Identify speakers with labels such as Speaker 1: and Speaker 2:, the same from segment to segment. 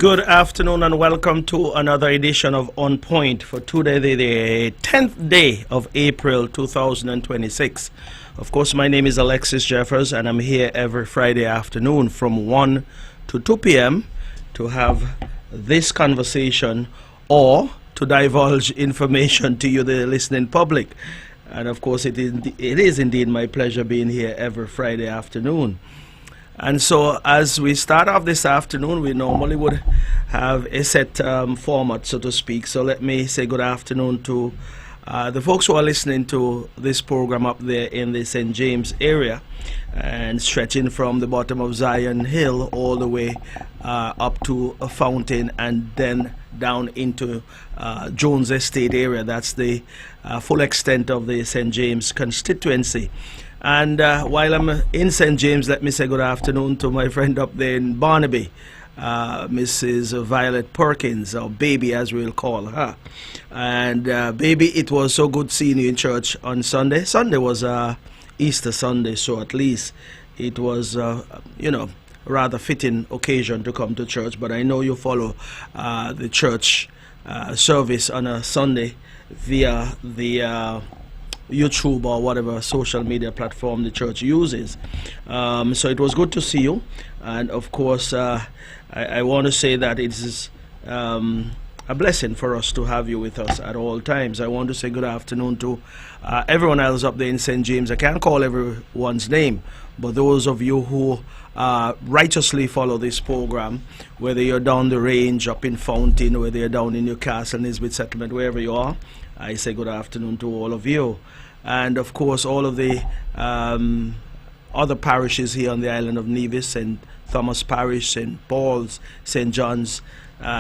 Speaker 1: Good afternoon and welcome to another edition of On Point for today, the 10th day of April 2026. Of course, my name is Alexis Jeffers and I'm here every Friday afternoon from 1 to 2 p.m. to have this conversation or to divulge information to you, the listening public. And of course, it is indeed my pleasure being here every Friday afternoon. And so as we start off this afternoon, we normally would have a set format, so to speak. So let me say good afternoon to the folks who are listening to this program up there in the St. James area and stretching from the bottom of Zion Hill all the way up to a Fountain and then down into Jones Estate area. That's the full extent of the St. James constituency. And while I'm in St. James, let me say good afternoon to my friend up there in Barnaby, Mrs. Violet Perkins, or Baby as we'll call her. And Baby, it was so good seeing you in church on Sunday. Sunday was Easter Sunday, so at least it was, rather fitting occasion to come to church. But I know you follow the church service on a Sunday via the YouTube or whatever social media platform the church uses. So it was good to see you. And of course, I want to say that it is a blessing for us to have you with us at all times. I want to say good afternoon to everyone else up there in St. James. I can't call everyone's name, but those of you who righteously follow this program, whether you're down the range, up in Fountain, whether you're down in Newcastle, Nisbet Settlement, wherever you are, I say good afternoon to all of you. And of course, all of the other parishes here on the island of Nevis, St. Thomas Parish, St. Paul's, St. John's,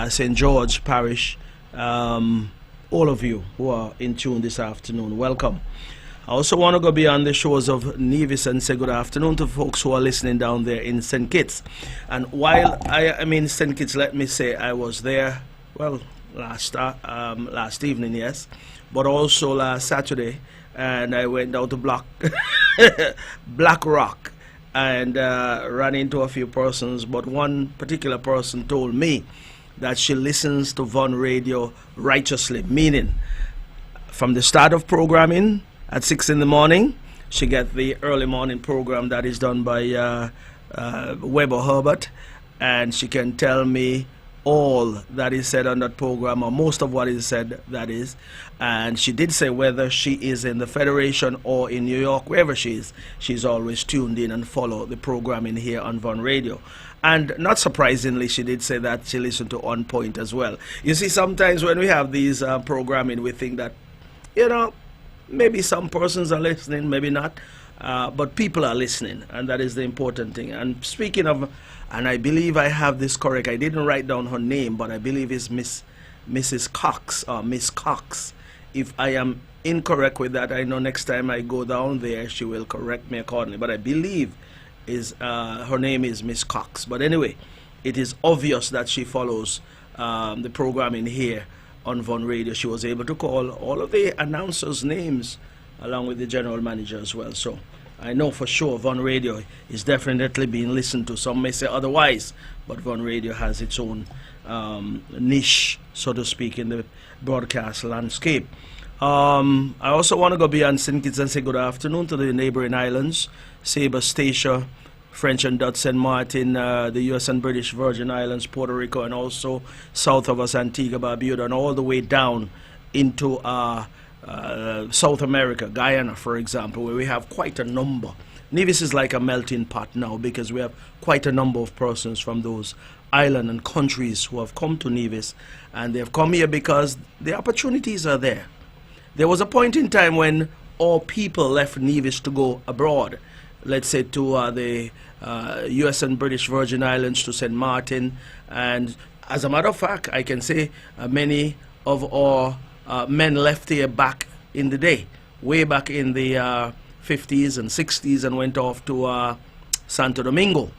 Speaker 1: St. George Parish, all of you who are in tune this afternoon, welcome. I also want to go beyond the shores of Nevis and say good afternoon to folks who are listening down there in St. Kitts. And while I'm in St. Kitts, let me say I was there, well, last evening, yes, but also last Saturday, and I went down to Black Rock and ran into a few persons, but one particular person told me that she listens to Von Radio righteously, meaning from the start of programming at 6 in the morning, she gets the early morning program that is done by Weber Herbert, and she can tell me all that is said on that program, or most of what is said, that is. And she did say whether she is in the Federation or in New York, wherever she is, she's always tuned in and follow the programming here on Von Radio. And not surprisingly, she did say that she listened to On Point as well. You see, sometimes when we have these programming, we think that, maybe some persons are listening, maybe not. But people are listening, and that is the important thing. And speaking of, and I believe I have this correct, I didn't write down her name, but I believe it's Mrs. Cox or Miss Cox. If I am incorrect with that, I know next time I go down there, she will correct me accordingly. But I believe her name is Miss Cox. But anyway, it is obvious that she follows the programming here on Von Radio. She was able to call all of the announcers' names along with the general manager as well. So I know for sure Von Radio is definitely being listened to. Some may say otherwise, but Von Radio has its own niche, so to speak, in the broadcast landscape. I also want to go beyond St. Kitts and say good afternoon to the neighboring islands, Sabre, Statia, French and Dutch St. Martin, the U.S. and British Virgin Islands, Puerto Rico, and also south of us, Antigua, Barbuda, and all the way down into South America, Guyana, for example, where we have quite a number. Nevis is like a melting pot now because we have quite a number of persons from those islands and countries who have come to Nevis, and they've come here because the opportunities are there. There was a point in time when all people left Nevis to go abroad, let's say to the U.S. and British Virgin Islands, to St. Martin, and as a matter of fact, I can say many of our men left here back in the day, way back in the 50s and 60s, and went off to Santo Domingo.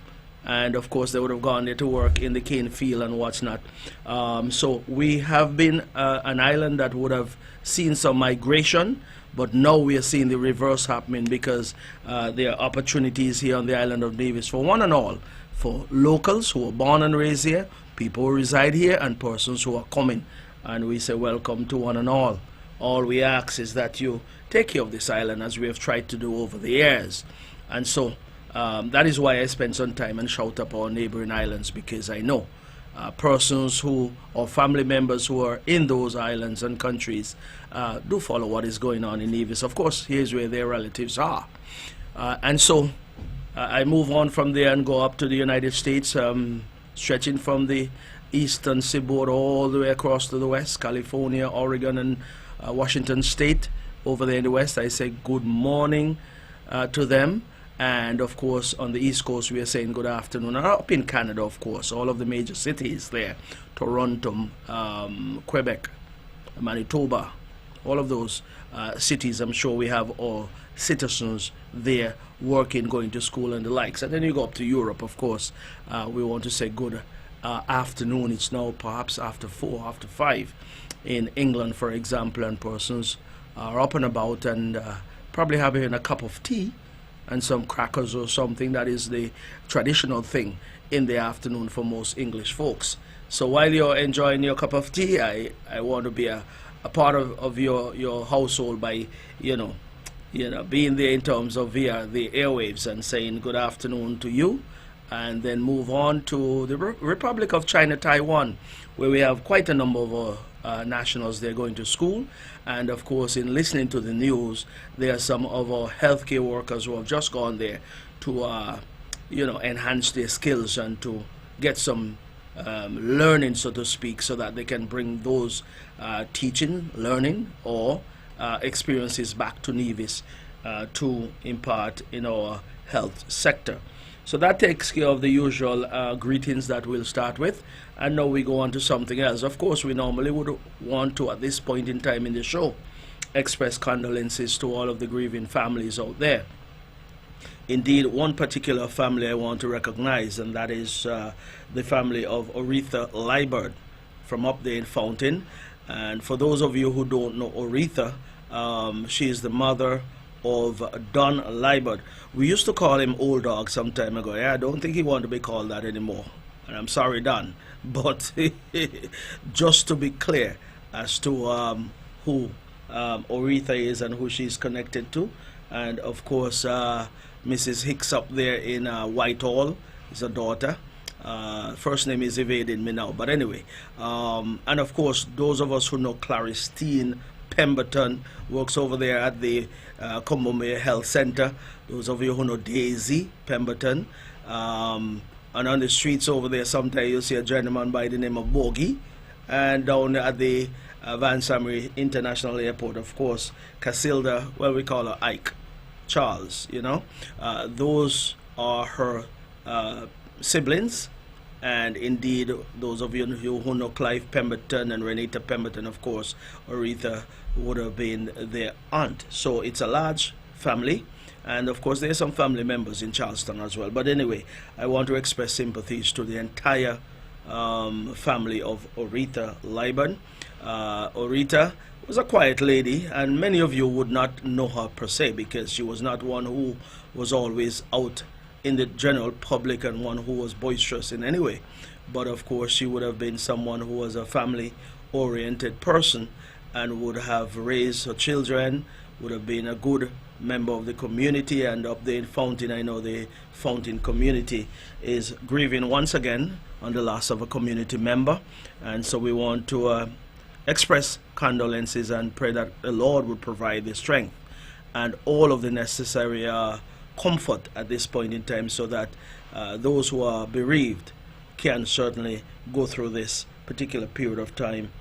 Speaker 1: And of course, they would have gone there to work in the cane field and what's not. So we have been an island that would have seen some migration, but now we are seeing the reverse happening because there are opportunities here on the island of Nevis for one and all, for locals who are born and raised here, people who reside here and persons who are coming. And we say welcome to one and all. All we ask is that you take care of this island as we have tried to do over the years. And so that is why I spend some time and shout up our neighboring islands, because I know persons who or family members who are in those islands and countries do follow what is going on in Nevis. Of course, here's where their relatives are. And so I move on from there and go up to the United States, stretching from the eastern seaboard all the way across to the west, California, Oregon, and Washington State. Over there in the west, I say good morning to them. And of course, on the East Coast, we are saying good afternoon. And up in Canada, of course, all of the major cities there, Toronto, Quebec, Manitoba, all of those cities, I'm sure we have all citizens there working, going to school and the likes. And then you go up to Europe, of course. We want to say good afternoon. It's now perhaps after 4, after 5 in England, for example, and persons are up and about and probably having a cup of tea and some crackers or something. That is the traditional thing in the afternoon for most English folks. So while you're enjoying your cup of tea, I want to be a part of your household by, being there in terms of via the airwaves and saying good afternoon to you, and then move on to the Republic of China, Taiwan, where we have quite a number of nationals there going to school. And of course, in listening to the news, there are some of our healthcare workers who have just gone there to enhance their skills and to get some learning, so to speak, so that they can bring those teaching, learning, or experiences back to Nevis to impart in our health sector. So that takes care of the usual greetings that we'll start with. And now we go on to something else. Of course, we normally would want to, at this point in time in the show, express condolences to all of the grieving families out there. Indeed, one particular family I want to recognize, and that is the family of Aretha Liebert from up there in Fountain. And for those of you who don't know Aretha, she is the mother of Don Liebert. We used to call him Old Dog some time ago. Yeah, I don't think he wanted to be called that anymore. And I'm sorry, Don. But just to be clear as to who Aretha is and who she's connected to. And of course, Mrs. Hicks up there in Whitehall is a daughter. First name is evading me now. But anyway, and of course, those of us who know Claristine Pemberton works over there at the Combombay Health Center. Those of you who know Daisy Pemberton, and on the streets over there, sometimes you'll see a gentleman by the name of Bogie, and down at the Van Samry International Airport, of course, Casilda, well, we call her Ike Charles. Those are her siblings. And indeed, those of you who know Clive Pemberton and Renita Pemberton, of course, Aretha would have been their aunt. So it's a large family. And of course, there are some family members in Charleston as well. But anyway, I want to express sympathies to the entire family of Aretha Liebert. Aretha was a quiet lady, and many of you would not know her per se, because she was not one who was always out in the general public and one who was boisterous in any way. But of course, she would have been someone who was a family-oriented person and would have raised her children, would have been a good member of the community. And up there in Fountain, I know the Fountain community is grieving once again on the loss of a community member. And so we want to express condolences and pray that the Lord would provide the strength and all of the necessary comfort at this point in time, so that those who are bereaved can certainly go through this particular period of time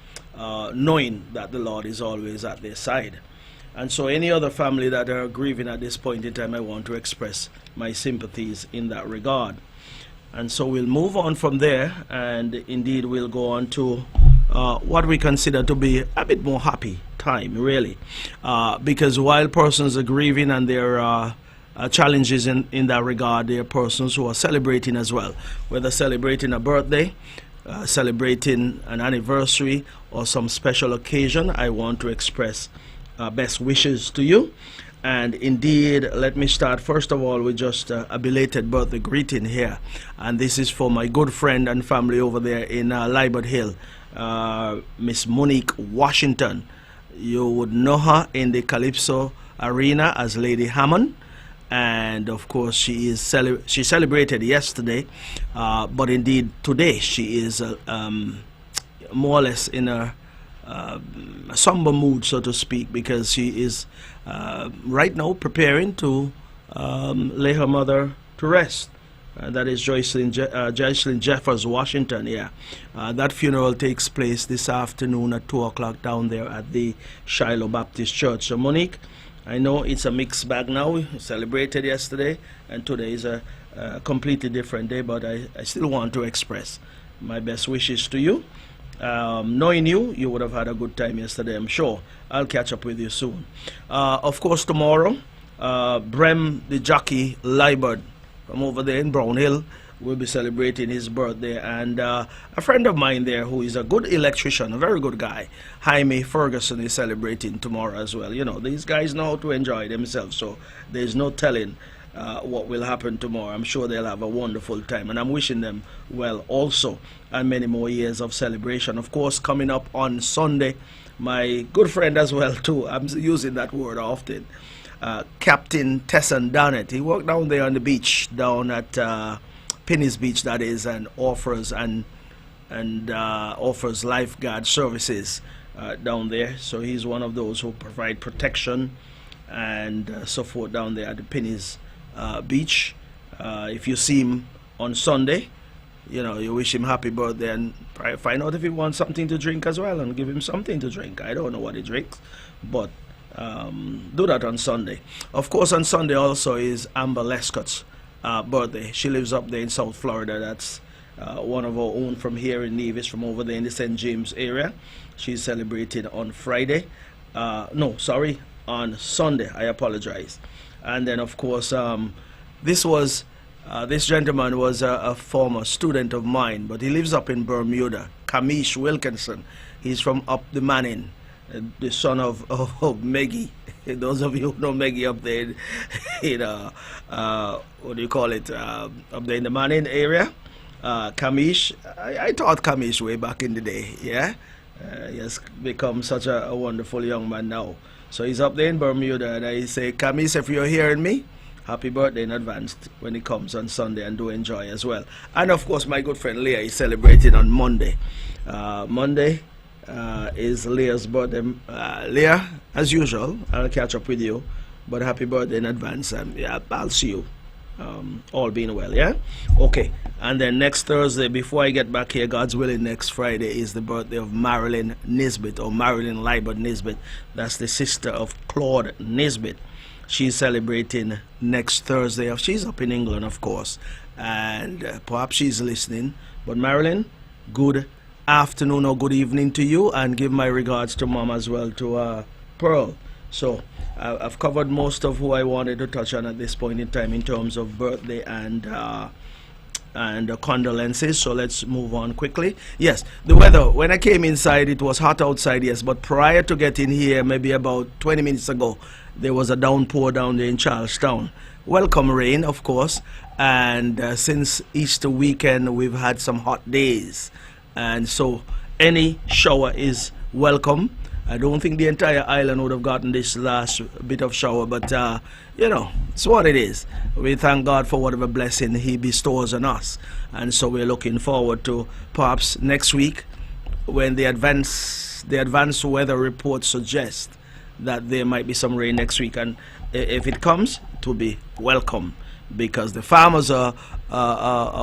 Speaker 1: knowing that the Lord is always at their side. And so any other family that are grieving at this point in time, I want to express my sympathies in that regard. And so we'll move on from there, and indeed we'll go on to what we consider to be a bit more happy time, really, because while persons are grieving and there are challenges in that regard, there are persons who are celebrating as well, whether celebrating a birthday, celebrating an anniversary, or some special occasion. I want to express best wishes to you. And indeed, let me start first of all with just a belated birthday greeting here. And this is for my good friend and family over there in Libert Hill, Miss Monique Washington. You would know her in the Calypso arena as Lady Hammond. And of course, she celebrated yesterday, but indeed today she is more or less in a somber mood, so to speak, because she is right now preparing to lay her mother to rest. That is Joycelyn Jeffers, Washington. Yeah, that funeral takes place this afternoon at 2 o'clock down there at the Shiloh Baptist Church. So Monique, I know it's a mixed bag now. We celebrated yesterday, and today is a completely different day, but I still want to express my best wishes to you. Knowing you would have had a good time yesterday, I'm sure. I'll catch up with you soon. Of course, tomorrow, Brem the jockey Libert from over there in Brown Hill will be celebrating his birthday, and a friend of mine there who is a good electrician, a very good guy, Jaime Ferguson, is celebrating tomorrow as well. You know, these guys know how to enjoy themselves, so there's no telling what will happen tomorrow. I'm sure they'll have a wonderful time, and I'm wishing them well also, and many more years of celebration. Of course, coming up on Sunday, my good friend as well too, I'm using that word often, Captain Tesson Donnett. He worked down there on the beach, down at Penny's Beach, that is, and offers lifeguard services down there. So he's one of those who provide protection and so forth down there at the Penny's Beach. If you see him on Sunday, you know, you wish him happy birthday and find out if he wants something to drink as well, and give him something to drink. I don't know what he drinks, but do that on Sunday. Of course, on Sunday also is Amber Lescott's birthday. She lives up there in South Florida. That's one of our own from here in Nevis, from over there in the St. James area. She's celebrating on Friday. On Sunday. I apologize. And then, of course, this gentleman was a former student of mine, but he lives up in Bermuda. Kamish Wilkinson. He's from up the Manning, the son of Maggie. Those of you who know Maggie up there in what do you call it, up there in the Manning area. Kamish, I taught Kamish way back in the day. Yeah, he has become such a wonderful young man now. So he's up there in Bermuda, and I say, Kamish, if you're hearing me, happy birthday in advance when it comes on Sunday, and do enjoy as well. And of course, my good friend Leah is celebrating on Monday. Monday is Leah's birthday. Leah, as usual, I'll catch up with you, but happy birthday in advance, and yeah, I'll see you. All being well, yeah? Okay. And then next Thursday, before I get back here, God's willing, next Friday is the birthday of Marilyn Nisbet, or Marilyn Libert Nisbet. That's the sister of Claude Nisbet. She's celebrating next Thursday. She's up in England, of course, and perhaps she's listening. But Marilyn, good afternoon or good evening to you, and give my regards to Mom as well, to Pearl. So I've covered most of who I wanted to touch on at this point in time in terms of birthday and condolences. So let's move on quickly. Yes, the weather, when I came inside, it was hot outside, yes, but prior to getting here, maybe about 20 minutes ago, there was a downpour down there in Charlestown. Welcome rain, of course, and since Easter weekend, we've had some hot days, and so any shower is welcome. I don't think the entire island would have gotten this last bit of shower, but you know, it's what it is. We thank God for whatever blessing He bestows on us, and so we're looking forward to perhaps next week, when the advanced weather reports suggest that there might be some rain next week, and if it comes, it will be welcome, because the farmers are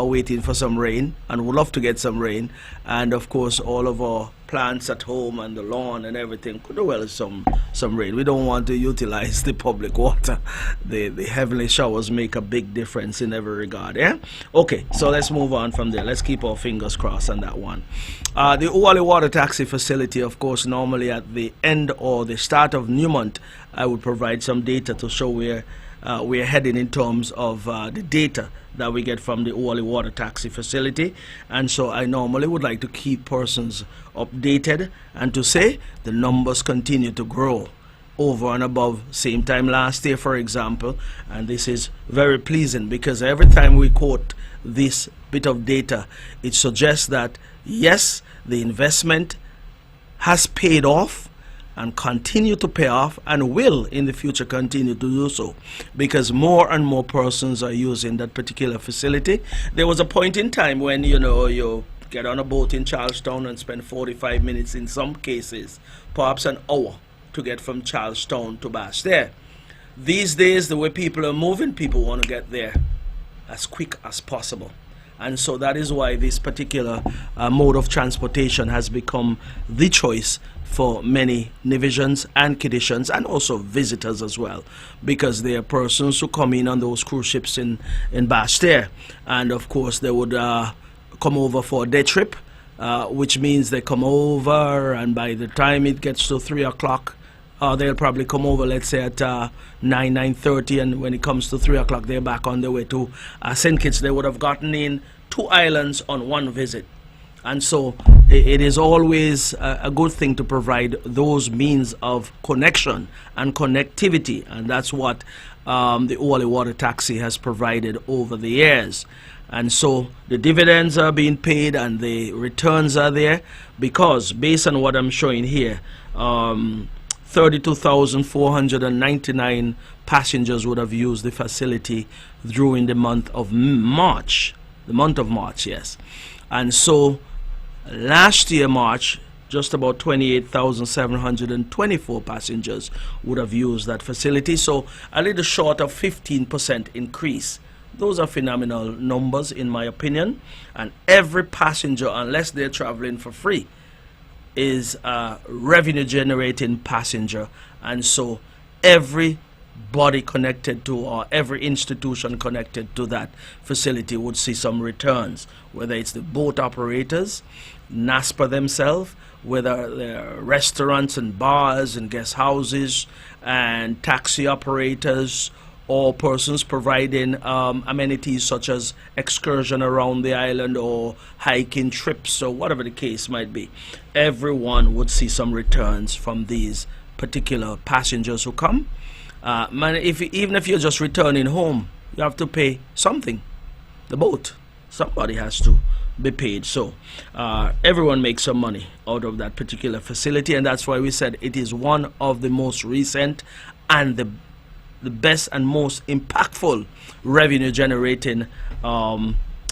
Speaker 1: waiting for some rain and would love to get some rain, and of course all of our plants at home and the lawn and everything could do well with some rain. We don't want to utilize the public water. The heavenly showers make a big difference in every regard. Yeah. Okay, so let's move on from there. Let's keep our fingers crossed on that one. The Uwali Water Taxi Facility, of course, normally at the end or the start of new month, I would provide some data to show where we're heading in terms of the data that we get from the Uwali Water Taxi Facility, and so I normally would like to keep persons updated and to say the numbers continue to grow. over and above same time last year, for example. And this is very pleasing, because every time we quote this bit of data, it suggests that yes, the investment has paid off and continue to pay off, and will in the future continue to do so, because more and more persons are using that particular facility. There was a point in time when, you know, you get on a boat in Charlestown and spend 45 minutes, in some cases perhaps an hour, to get from Charlestown to Basse-Terre. These days, the way people are moving, people want to get there as quick as possible. And so that is why this particular mode of transportation has become the choice for many Nevisians and Keditians, and also visitors as well, because there are persons who come in on those cruise ships in Basse-Terre, and of course they would come over for a day trip, which means they come over, and by the time it gets to 3 o'clock, they'll probably come over, let's say at 9:30, and when it comes to 3 o'clock, they're back on their way to St. Kitts. They would have gotten in 2 islands on one visit. And so it is always a good thing to provide those means of connection and connectivity, and that's what the Wally Water Taxi has provided over the years. And so the dividends are being paid and the returns are there, because based on what I'm showing here, 32,499 passengers would have used the facility during the month of March. The month of March, yes. And so last year, March, just about 28,724 passengers would have used that facility. So a little short of 15% increase. Those are phenomenal numbers, in my opinion. And every passenger, unless they're traveling for free, is a revenue generating passenger. And so everybody connected to, or every institution connected to that facility would see some returns, whether it's the boat operators, NASPA themselves, whether they're restaurants and bars and guest houses and taxi operators, or persons providing amenities such as excursion around the island or hiking trips or whatever the case might be. Everyone would see some returns from these particular passengers who come. Man, even if you're just returning home, you have to pay something. The boat, somebody has to be paid. So everyone makes some money out of that particular facility, and that's why we said it is one of the most recent and the best and most impactful revenue generating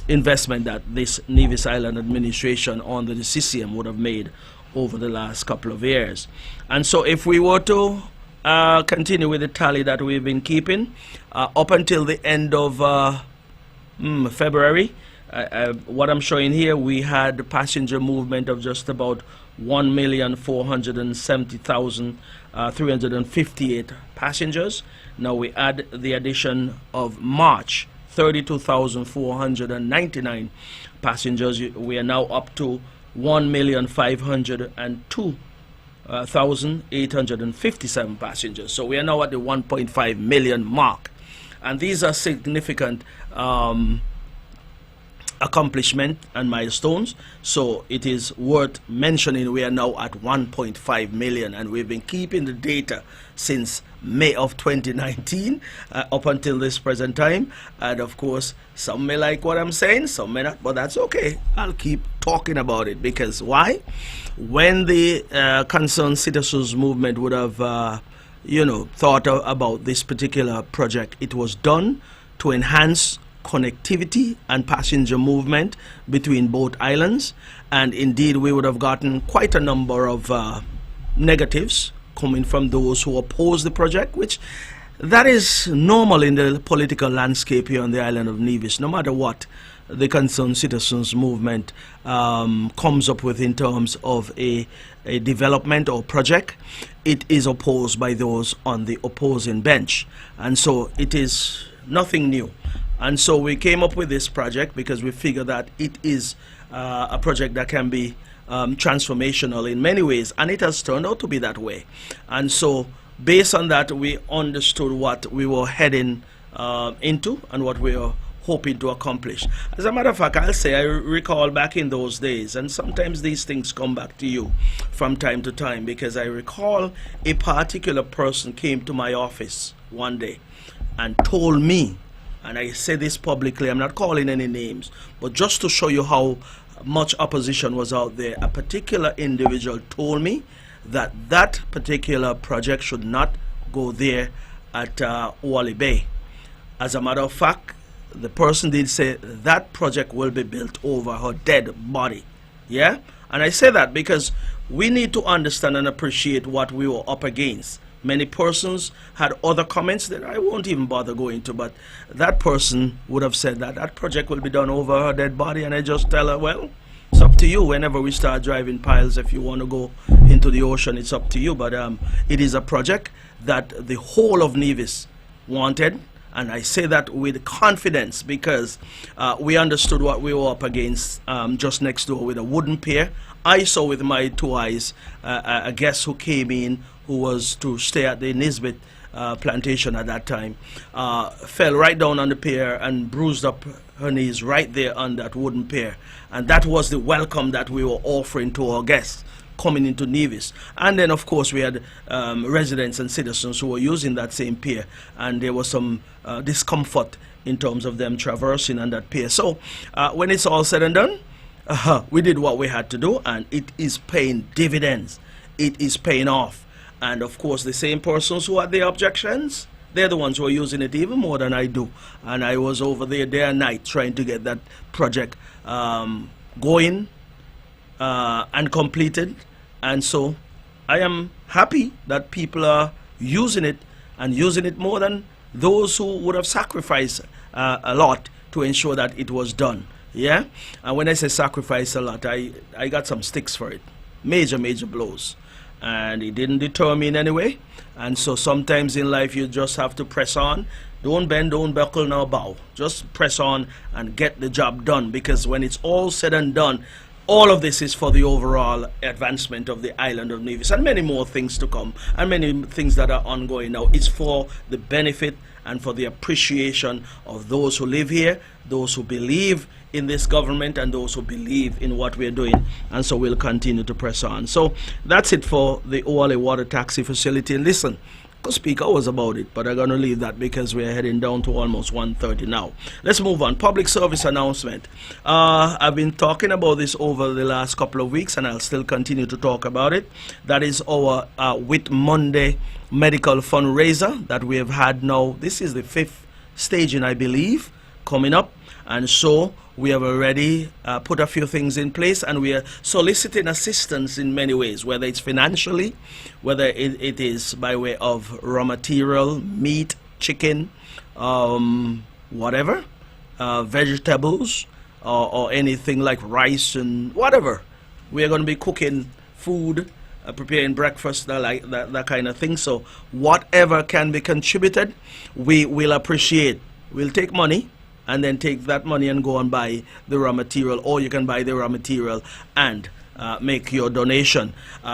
Speaker 1: investment that this Nevis Island administration under the CCM would have made over the last couple of years. And so if we were to continue with the tally that we've been keeping up until the end of February, what I'm showing here, we had a passenger movement of just about 1,470,358 passengers. Now we add the addition of March, 32,499 passengers. We are now up to 1,502,857 passengers. So we are now at the 1.5 million mark. And these are significant accomplishment and milestones, so it is worth mentioning we are now at 1.5 million, and we've been keeping the data since May of 2019 up until this present time. And of course, some may like what I'm saying, some may not, but that's okay. I'll keep talking about it, because why? When the concerned citizens movement would have thought about this particular project, it was done to enhance connectivity and passenger movement between both islands, and indeed we would have gotten quite a number of negatives coming from those who oppose the project, which that is normal in the political landscape here on the island of Nevis. No matter what the concerned citizens movement comes up with in terms of a development or project, it is opposed by those on the opposing bench, and so it is nothing new. And so we came up with this project because we figure that it is a project that can be transformational in many ways, and it has turned out to be that way. And so based on that, we understood what we were heading into and what we are hoping to accomplish. As a matter of fact, I'll say I recall back in those days, and sometimes these things come back to you from time to time, because I recall a particular person came to my office one day and told me, and I say this publicly, I'm not calling any names, but just to show you how much opposition was out there, a particular individual told me that that particular project should not go there at Wally Bay. As a matter of fact, the person did say that project will be built over her dead body. Yeah? And I say that because we need to understand and appreciate what we were up against. Many persons had other comments that I won't even bother going to, but that person would have said that that project will be done over her dead body, and I just tell her, well, it's up to you. Whenever we start driving piles, if you want to go into the ocean, it's up to you. But it is a project that the whole of Nevis wanted, and I say that with confidence because we understood what we were up against just next door with a wooden pier. I saw with my 2 eyes a guest who came in who was to stay at the Nisbet plantation at that time, fell right down on the pier and bruised up her knees right there on that wooden pier. And that was the welcome that we were offering to our guests coming into Nevis. And then of course we had residents and citizens who were using that same pier, and there was some discomfort in terms of them traversing on that pier. So when it's all said and done, we did what we had to do, and it is paying dividends. It is paying off. And of course the same persons who had the objections, they're the ones who are using it even more than I do. And I was over there day and night trying to get that project going and completed. And so I am happy that people are using it, and using it more than those who would have sacrificed a lot to ensure that it was done. Yeah? And when I say sacrifice a lot, I got some sticks for it. Major blows. And it didn't deter me in any way. And so sometimes in life you just have to press on. Don't bend, don't buckle, nor bow. Just press on and get the job done, because when it's all said and done, all of this is for the overall advancement of the island of Nevis, and many more things to come, and many things that are ongoing now. It's for the benefit and for the appreciation of those who live here, those who believe in this government, and those who believe in what we're doing. And so we'll continue to press on. So that's it for the Oale water taxi facility. And listen, I could speak hours about it, but I'm going to leave that because we're heading down to almost 1:30 now. Let's move on. Public service announcement. I've been talking about this over the last couple of weeks, and I'll still continue to talk about it. That is our Whit Monday medical fundraiser that we have had now. This is the 5th staging, I believe, coming up. And so we have already put a few things in place, and we are soliciting assistance in many ways, whether it's financially, whether it is by way of raw material, meat, chicken, whatever, vegetables, or anything like rice and whatever. We are going to be cooking food, preparing breakfast, that kind of thing. So whatever can be contributed, we will appreciate. We'll take money and then take that money and go and buy the raw material, or you can buy the raw material and make your donation.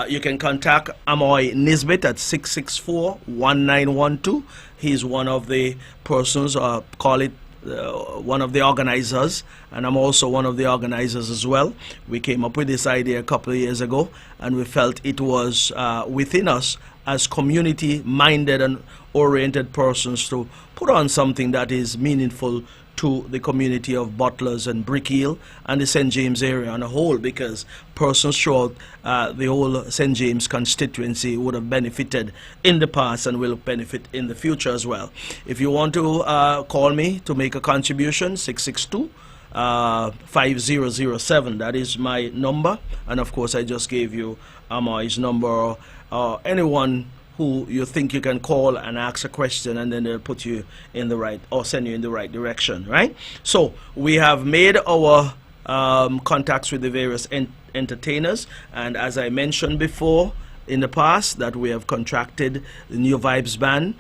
Speaker 1: You can contact Amoy Nisbet at 664-1912. He's one of the persons, call it one of the organizers, and I'm also one of the organizers as well. We came up with this idea a couple of years ago, and we felt it was within us as community-minded and oriented persons to put on something that is meaningful to the community of Butlers and Brickhill and the St. James area on a whole, because persons throughout the whole St. James constituency would have benefited in the past and will benefit in the future as well. If you want to call me to make a contribution, 662-5007, that is my number. And of course I just gave you Amoy's number, or anyone who you think you can call and ask a question, and then they'll put you in the right, or send you in the right direction, right? So we have made our contacts with the various entertainers, and as I mentioned before in the past, that we have contracted the New Vibes Band,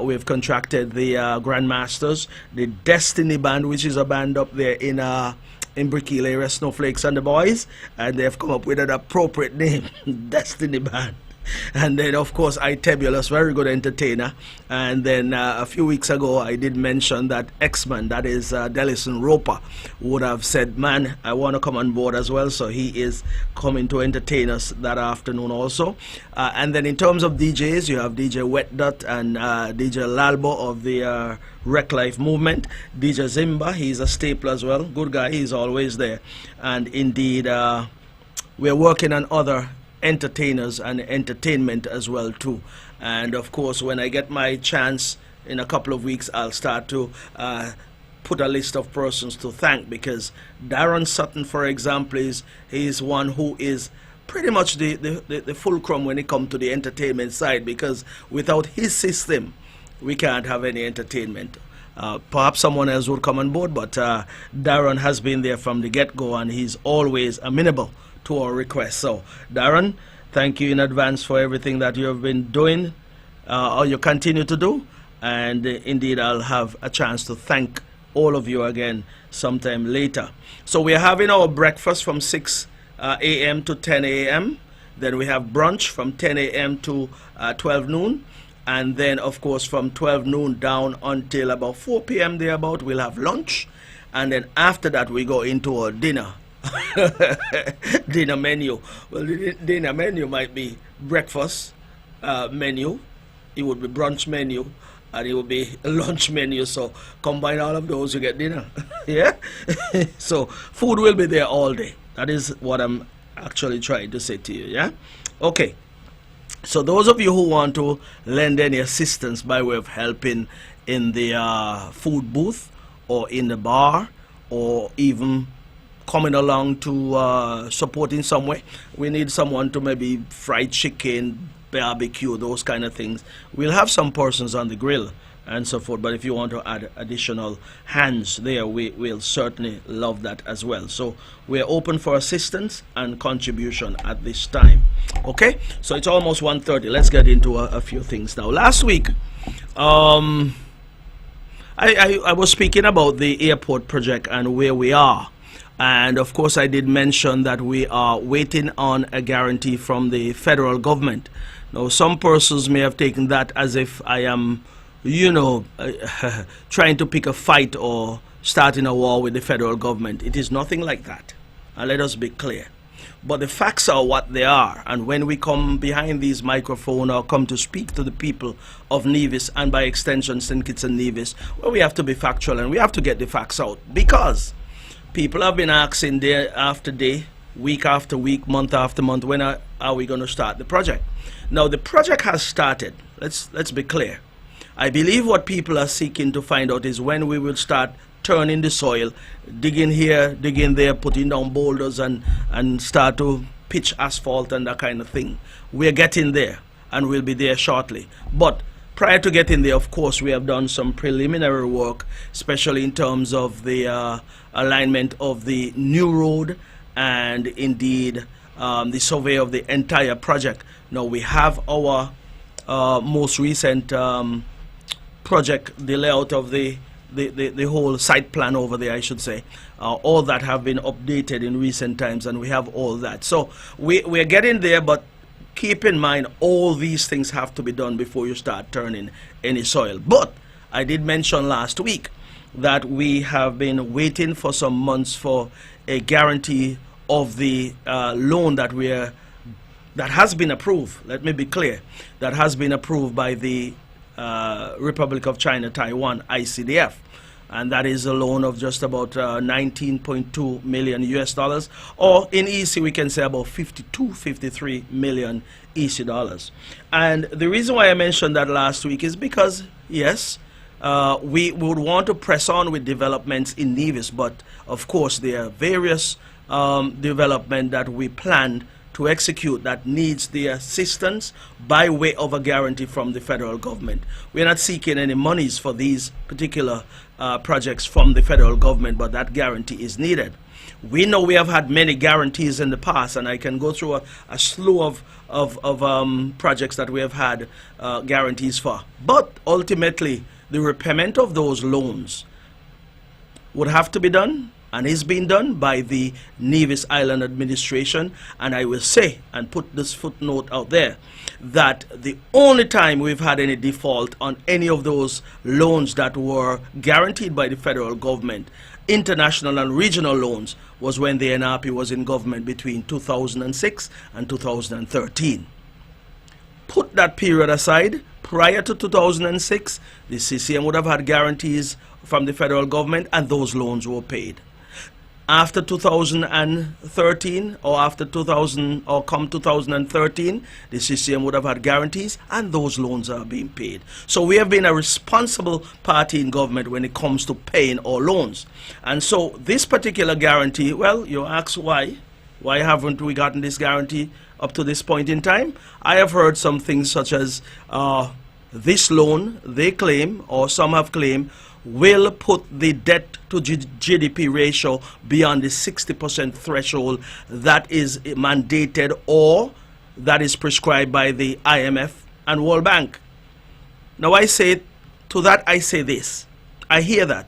Speaker 1: we have contracted the Grandmasters, the Destiny Band, which is a band up there in Brickhill area, Snowflakes and the Boys, and they have come up with an appropriate name, Destiny Band. And then, of course, Itebulus, very good entertainer. And then a few weeks ago, I did mention that X-Man, that is Delison Roper, would have said, man, I want to come on board as well. So he is coming to entertain us that afternoon also. And then in terms of DJs, you have DJ Wet Dot and DJ Lalbo of the Rec Life movement. DJ Zimba, he's a staple as well. Good guy, he's always there. And indeed, we're working on other entertainers and entertainment as well too. And of course, when I get my chance in a couple of weeks, I'll start to put a list of persons to thank, because Darren Sutton, for example, he's one who is pretty much the fulcrum when it comes to the entertainment side, because without his system we can't have any entertainment. Perhaps someone else would come on board, but Darren has been there from the get-go, and he's always amenable to our request. So Darren, thank you in advance for everything that you have been doing, or you continue to do. And indeed, I'll have a chance to thank all of you again sometime later. So we're having our breakfast from 6 a.m. to 10 a.m. Then we have brunch from 10 a.m. to 12 noon. And then, of course, from 12 noon down until about 4 p.m. thereabout, we'll have lunch. And then after that, we go into our dinner. Dinner menu. Well, the dinner menu might be breakfast menu, it would be brunch menu, and it would be lunch menu. So combine all of those, you get dinner. Yeah. So food will be there all day. That is what I'm actually trying to say to you. Yeah. Okay. So those of you who want to lend any assistance by way of helping in the food booth or in the bar, or even coming along to support in some way, we need someone to maybe fry chicken, barbecue, those kind of things. We'll have some persons on the grill and so forth, but if you want to add additional hands there, we'll certainly love that as well. So we're open for assistance and contribution at this time. Okay, so it's almost 1:30. Let's get into a few things now. Last week, I was speaking about the airport project and where we are. And of course, I did mention that we are waiting on a guarantee from the federal government. Now, some persons may have taken that as if I am, you know, trying to pick a fight or starting a war with the federal government. It is nothing like that. And let us be clear. But the facts are what they are. And when we come behind these microphones or come to speak to the people of Nevis, and by extension St. Kitts and Nevis, well, we have to be factual and we have to get the facts out, because people have been asking day after day, week after week, month after month, when are we going to start the project? Now, the project has started. Let's be clear. I believe what people are seeking to find out is when we will start turning the soil, digging here, digging there, putting down boulders and start to pitch asphalt and that kind of thing. We're getting there, and we'll be there shortly. But prior to getting there, of course, we have done some preliminary work, especially in terms of the alignment of the new road and indeed the survey of the entire project. Now, we have our most recent project, the layout of the whole site plan over there, I should say. All that have been updated in recent times, and we have all that. So we're getting there, but keep in mind, all these things have to be done before you start turning any soil. But I did mention last week that we have been waiting for some months for a guarantee of the loan that has been approved. Let me be clear. That has been approved by the Republic of China, Taiwan, ICDF. And that is a loan of just about 19.2 million US dollars, or in EC we can say about 53 million EC dollars. And the reason why I mentioned that last week is because, yes, we would want to press on with developments in Nevis, but of course there are various development that we planned to execute that needs the assistance by way of a guarantee from the federal government. We're not seeking any monies for these particular projects from the federal government, but that guarantee is needed. We know we have had many guarantees in the past, and I can go through a slew of projects that we have had guarantees for. But ultimately, the repayment of those loans would have to be done, and it's been done by the Nevis Island administration. And I will say, and put this footnote out there, that the only time we've had any default on any of those loans that were guaranteed by the federal government, international and regional loans, was when the NRP was in government between 2006 and 2013. Put that period aside. Prior to 2006, the CCM would have had guarantees from the federal government, and those loans were paid. After 2013, or after 2000, or come 2013, the CCM would have had guarantees, and those loans are being paid. So we have been a responsible party in government when it comes to paying our loans. And so this particular guarantee, well, you ask why? Why haven't we gotten this guarantee up to this point in time? I have heard some things such as this loan, they claim, or some have claimed, will put the debt to GDP ratio beyond the 60% threshold that is mandated or that is prescribed by the IMF and World Bank. Now I say, to that I say this, I hear that.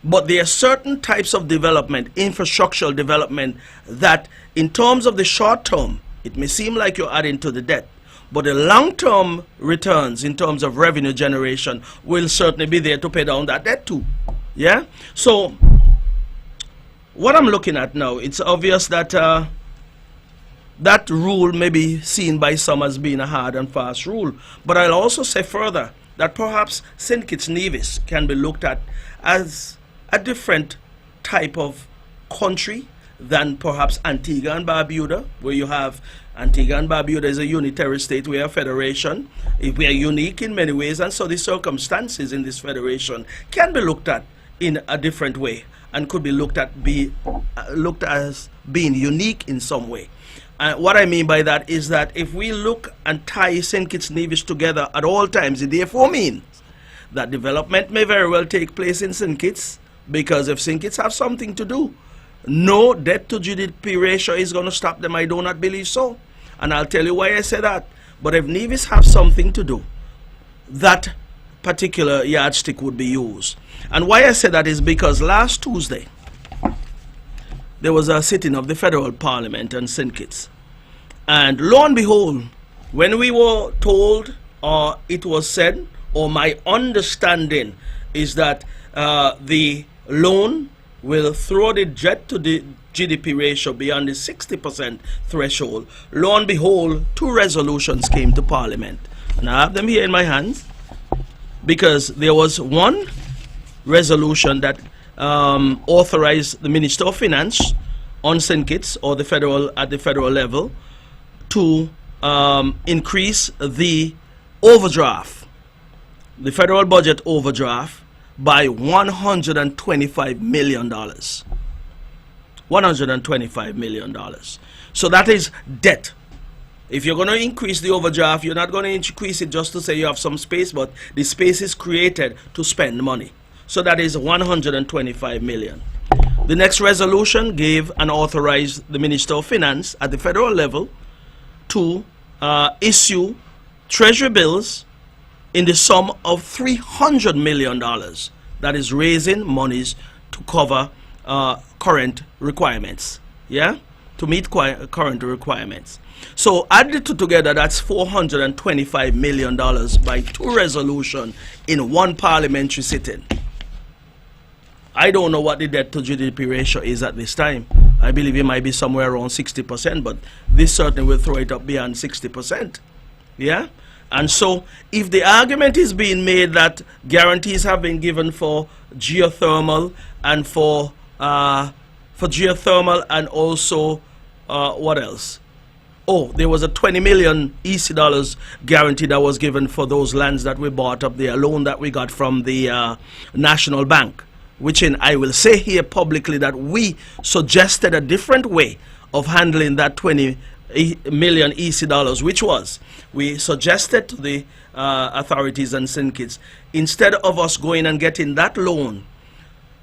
Speaker 1: But there are certain types of development, infrastructural development, that in terms of the short term, it may seem like you're adding to the debt, but the long-term returns in terms of revenue generation will certainly be there to pay down that debt too. Yeah? So what I'm looking at now, it's obvious that that rule may be seen by some as being a hard and fast rule. But I'll also say further that perhaps St. Kitts Nevis can be looked at as a different type of country than perhaps Antigua and Barbuda, where you have Antigua and Barbuda is a unitary state, we are a federation. We are unique in many ways, and so the circumstances in this federation can be looked at in a different way and could be looked at as being unique in some way. What I mean by that is that if we look and tie St. Kitts Nevis together at all times, it therefore means that development may very well take place in St. Kitts, because if St. Kitts have something to do, no debt to GDP ratio is going to stop them. I do not believe so. And I'll tell you why I say that. But if Nevis have something to do, that particular yardstick would be used. And why I say that is because last Tuesday, there was a sitting of the federal parliament in St. Kitts. And lo and behold, when we were told, or it was said, or my understanding is that the loan will throw the debt to the GDP ratio beyond the 60% threshold. Lo and behold, 2 resolutions came to Parliament. And I have them here in my hands, because there was one resolution that authorized the Minister of Finance on St. Kitts, or the federal, at the federal level, to increase the overdraft, the federal budget overdraft, by $125 million. $125 million. So that is debt. If you're going to increase the overdraft, you're not going to increase it just to say you have some space, but the space is created to spend money. So that is $125 million. The next resolution gave and authorized the Minister of Finance at the federal level to issue treasury bills in the sum of $300 million. That is raising monies to cover current requirements. Yeah? To meet current requirements. So add the two together, that's $425 million by 2 resolutions in 1 parliamentary sitting. I don't know what the debt to GDP ratio is at this time. I believe it might be somewhere around 60%, but this certainly will throw it up beyond 60%. Yeah? And so, if the argument is being made that guarantees have been given for geothermal and for geothermal and also what else? Oh, there was a 20 million EC dollars guarantee that was given for those lands that we bought up there, a loan that we got from the National Bank, which I will say here publicly that we suggested a different way of handling that 20 million EC dollars, which was, we suggested to the authorities and St. Kitts, instead of us going and getting that loan,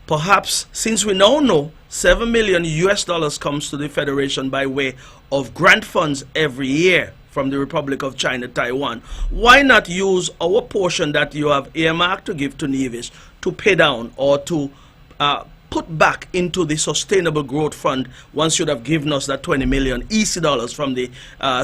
Speaker 1: perhaps, since we now know 7 million US dollars comes to the Federation by way of grant funds every year from the Republic of China, Taiwan, why not use our portion that you have earmarked to give to Nevis to pay down or to put back into the Sustainable Growth Fund. One should have given us that 20 million EC dollars from the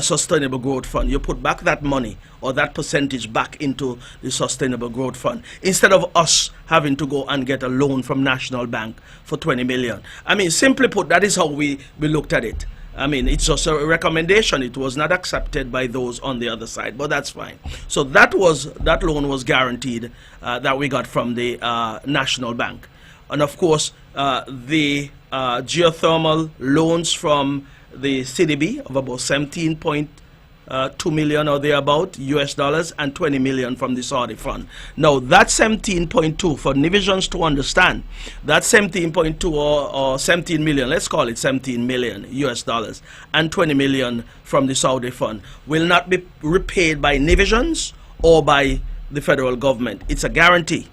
Speaker 1: Sustainable Growth Fund. You put back that money or that percentage back into the Sustainable Growth Fund instead of us having to go and get a loan from National Bank for 20 million. I mean, simply put, that is how we looked at it. I mean, it's just a recommendation. It was not accepted by those on the other side, but that's fine. So that loan was guaranteed that we got from the National Bank. And of course, the geothermal loans from the CDB of about 17.2 million or thereabout US dollars, and 20 million from the Saudi fund. Now that 17.2, for Nivisions to understand, that 17.2 or 17 million, let's call it 17 million US dollars, and 20 million from the Saudi fund will not be repaid by Nivisions or by the federal government. It's a guarantee.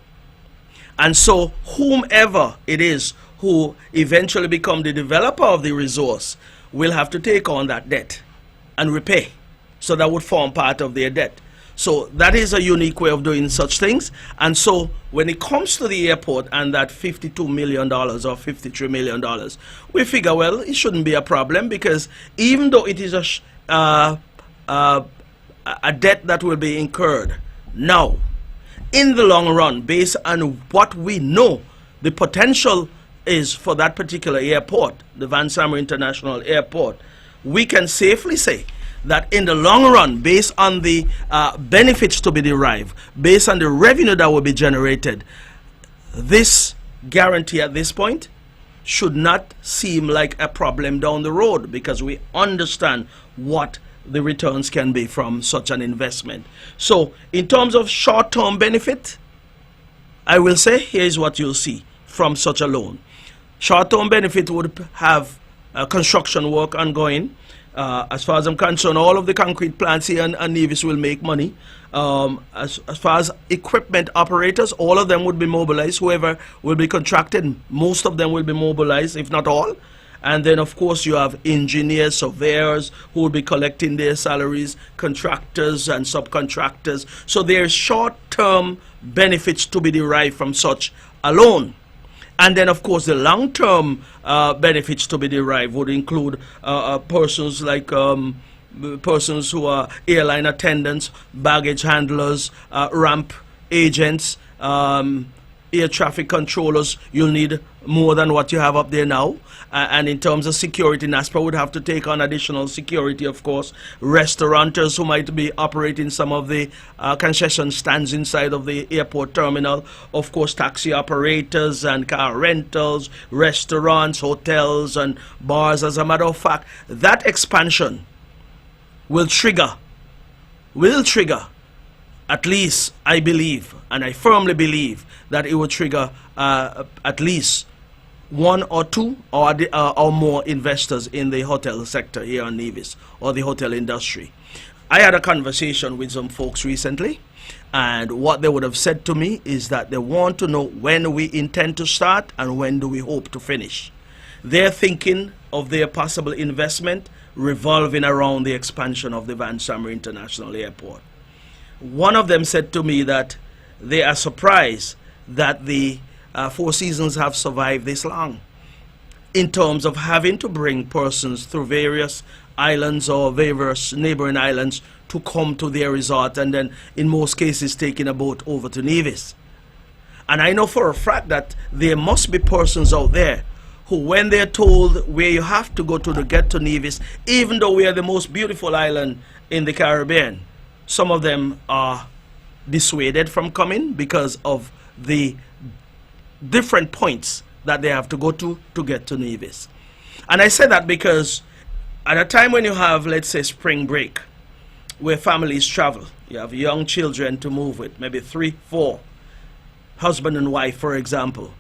Speaker 1: And so whomever it is who eventually become the developer of the resource will have to take on that debt and repay. So that would form part of their debt. So that is a unique way of doing such things. And so when it comes to the airport and that $52 million or $53 million, we figure, well, it shouldn't be a problem, because even though it is a debt that will be incurred now, in the long run, based on what we know the potential is for that particular airport, the Van Sammer International Airport, we can safely say that in the long run, based on the benefits to be derived, based on the revenue that will be generated, this guarantee at this point should not seem like a problem down the road, because we understand what the returns can be from such an investment. So in terms of short-term benefit, I will say here's what you'll see from such a loan. Short-term benefit would have construction work ongoing. As far as I'm concerned, all of the concrete plants here and Nevis will make money. As far as equipment operators, all of them would be mobilized. Whoever will be contracted, most of them will be mobilized, if not all. And then, of course, you have engineers, surveyors who will be collecting their salaries, contractors and subcontractors. So there's short-term benefits to be derived from such a loan. And then, of course, the long-term benefits to be derived would include persons like persons who are airline attendants, baggage handlers, ramp agents, air traffic controllers. You'll need more than what you have up there now. And in terms of security, NASPA would have to take on additional security, of course. Restaurateurs who might be operating some of the concession stands inside of the airport terminal. Of course, taxi operators and car rentals, restaurants, hotels and bars. As a matter of fact, that expansion will trigger at least, I believe, and I firmly believe, that it will trigger at least one or two or more investors in the hotel sector here on Nevis, or the hotel industry. I had a conversation with some folks recently, and what they would have said to me is that they want to know when we intend to start and when do we hope to finish. They're thinking of their possible investment revolving around the expansion of the Van Sammer International Airport. One of them said to me that they are surprised that the Four Seasons have survived this long, in terms of having to bring persons through various islands or various neighboring islands to come to their resort, and then in most cases taking a boat over to Nevis. And I know for a fact that there must be persons out there who, when they're told where you have to go to get to Nevis, even though we are the most beautiful island in the Caribbean, some of them are dissuaded from coming because of the different points that they have to go to get to Nevis. And I say that because at a time when you have, let's say, spring break, where families travel, you have young children to move with, maybe 3, 4, husband and wife, for example,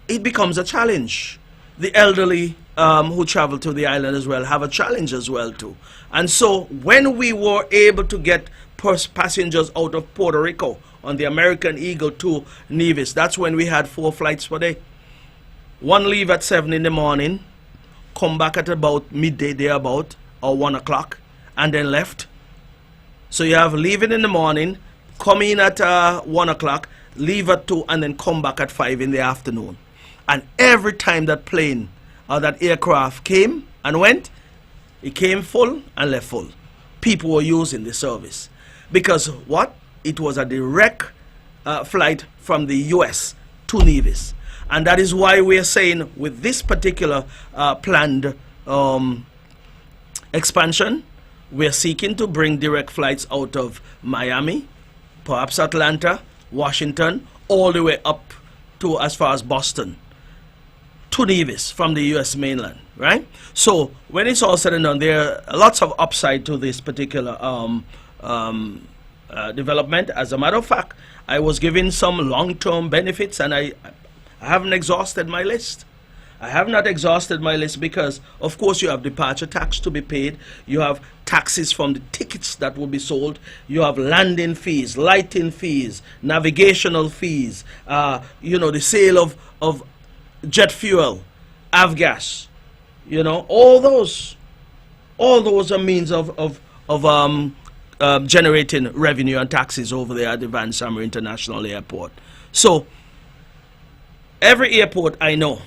Speaker 1: it becomes a challenge. The elderly who travel to the island as well have a challenge as well too. And so when we were able to get passengers out of Puerto Rico on the American Eagle to Nevis, that's when we had 4 flights per day. One leave at 7 in the morning, come back at about midday thereabout, or 1 o'clock, and then left. So you have leaving in the morning, come in at 1 o'clock, leave at 2, and then come back at 5 in the afternoon. And every time that plane or that aircraft came and went, it came full and left full. People were using the service. Because what? It was a direct flight from the US to Nevis. And that is why we're saying with this particular planned expansion, we're seeking to bring direct flights out of Miami, perhaps Atlanta, Washington, all the way up to as far as Boston, to Nevis from the US mainland, right? So when it's all said and done, there are lots of upside to this particular development. As a matter of fact, I was given some long-term benefits, and I haven't exhausted my list. I have not exhausted my list because, of course, you have departure tax to be paid. You have taxes from the tickets that will be sold. You have landing fees, lighting fees, navigational fees, the sale of jet fuel, avgas, all those are means of generating revenue and taxes over there at the Van Summer International Airport. So every airport I know,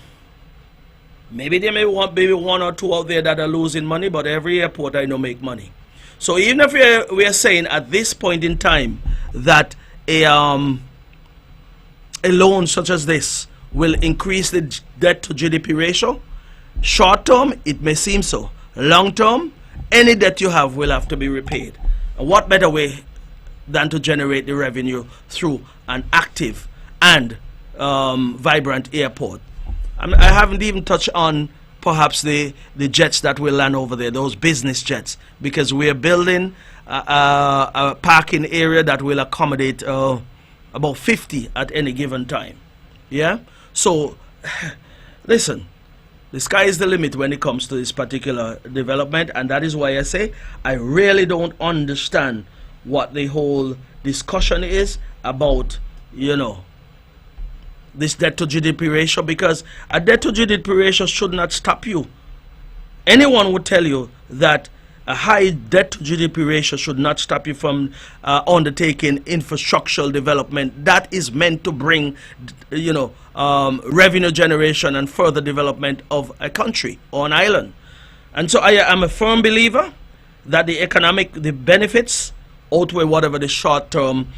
Speaker 1: maybe there may be one or two out there that are losing money, but every airport I know make money. So even if we are saying at this point in time that a loan such as this will increase the debt to GDP ratio, short term it may seem so. Long term, any debt you have will have to be repaid. And what better way than to generate the revenue through an active and vibrant airport? I haven't even touched on perhaps the jets that will land over there, those business jets, because we are building a parking area that will accommodate about 50 at any given time. Yeah? So, listen, the sky is the limit when it comes to this particular development, and that is why I say I really don't understand what the whole discussion is about, this debt to GDP ratio, because a debt to GDP ratio should not stop you. Anyone would tell you that a high debt to GDP ratio should not stop you from undertaking infrastructural development that is meant to bring, revenue generation and further development of a country or an island. And so I am a firm believer that the benefits outweigh whatever the short-term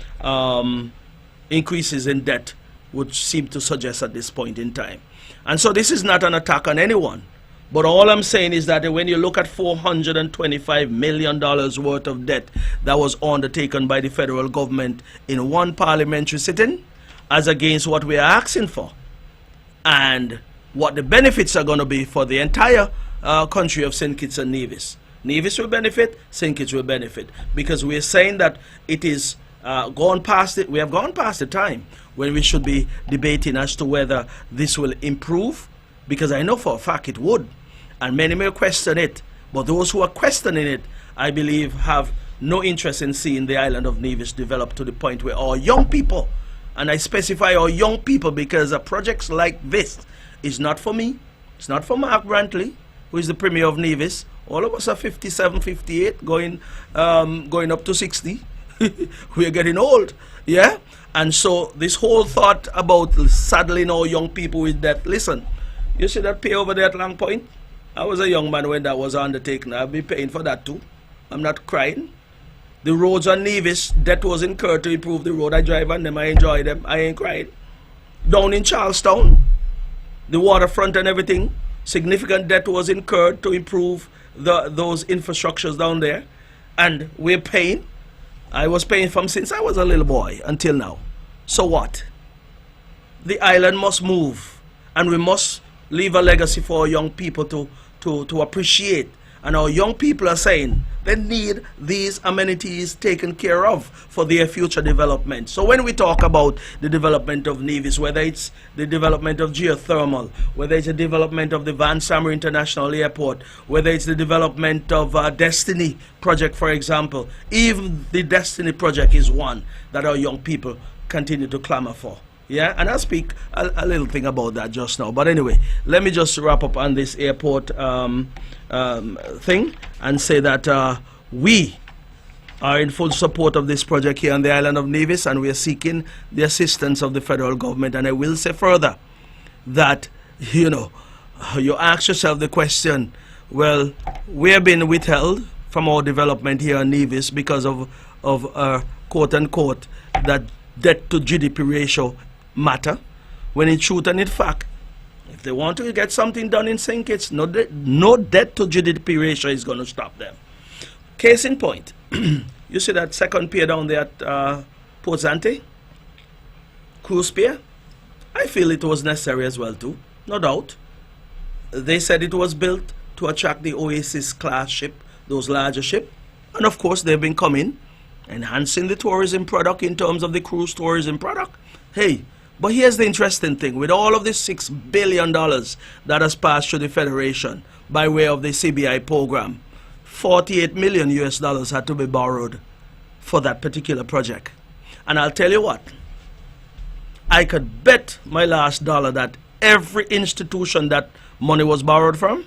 Speaker 1: increases in debt would seem to suggest at this point in time. And so this is not an attack on anyone. But all I'm saying is that when you look at $425 million worth of debt that was undertaken by the federal government in one parliamentary sitting, as against what we are asking for, and what the benefits are going to be for the entire country of St. Kitts and Nevis. Nevis will benefit, St. Kitts will benefit, because we are saying that it is gone past it. We have gone past the time when we should be debating as to whether this will improve, because I know for a fact it would, and many may question it, but those who are questioning it, I believe, have no interest in seeing the island of Nevis develop to the point where our young people, and I specify our young people because projects like this is not for me, it's not for Mark Brantley, who is the Premier of Nevis. All of us are 57, 58, going up to 60. We are getting old, yeah? And so this whole thought about saddling our young people with debt, listen, you see that pay over there at Long Point? I was a young man when that was undertaken. I'll be paying for that too. I'm not crying. The roads on Nevis, debt was incurred to improve the road. I drive on them, I enjoy them, I ain't crying. Down in Charlestown, the waterfront and everything, significant debt was incurred to improve those infrastructures down there. And we're paying. I was paying from since I was a little boy until now. So what? The island must move, and we must leave a legacy for our young people to appreciate. And our young people are saying they need these amenities taken care of for their future development. So when we talk about the development of Nevis, whether it's the development of geothermal, whether it's the development of the Van Summer International Airport, whether it's the development of Destiny project, for example, even the Destiny project is one that our young people continue to clamor for. Yeah, and I'll speak a little thing about that just now. But anyway, let me just wrap up on this airport thing and say that we are in full support of this project here on the island of Nevis, and we are seeking the assistance of the federal government. And I will say further that you know, you ask yourself the question, well, we have been withheld from our development here in Nevis because of quote unquote that debt to GDP ratio matter, when in truth and in fact, if they want to get something done in St. Kitts, no debt to GDP ratio is going to stop them. Case in point, you see that second pier down there at Port Zante, cruise pier? I feel it was necessary as well too, no doubt. They said it was built to attract the Oasis class ship, those larger ships, and of course they've been coming, enhancing the tourism product in terms of the cruise tourism product. Hey, but here's the interesting thing, with all of this $6 billion that has passed through the Federation by way of the CBI program, 48 million US dollars had to be borrowed for that particular project. And I'll tell you what, I could bet my last dollar that every institution that money was borrowed from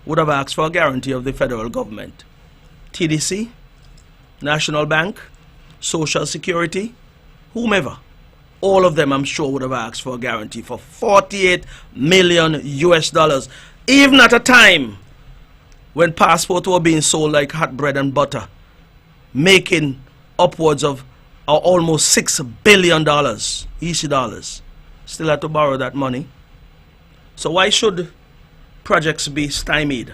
Speaker 1: would have asked for a guarantee of the federal government. TDC, National Bank, Social Security, whomever. All of them, I'm sure, would have asked for a guarantee for 48 million US dollars. Even at a time when passports were being sold like hot bread and butter, making upwards of almost $6 billion, EC dollars. Still had to borrow that money. So why should projects be stymied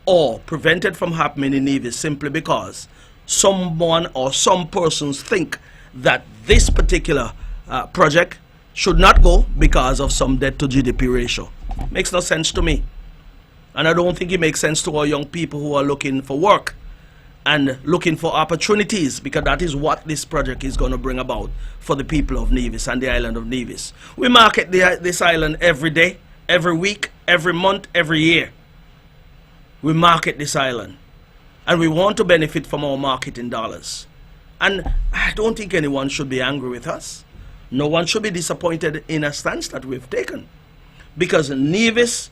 Speaker 1: or prevented from happening in Nevis simply because someone or some persons think that this particular project should not go because of some debt to GDP ratio? Makes no sense to me. And I don't think it makes sense to our young people who are looking for work and looking for opportunities, because that is what this project is going to bring about for the people of Nevis and the island of Nevis. We market this island every day, every week, every month, every year. We market this island, and we want to benefit from our marketing dollars. And I don't think anyone should be angry with us. No one should be disappointed in a stance that we've taken, because Nevis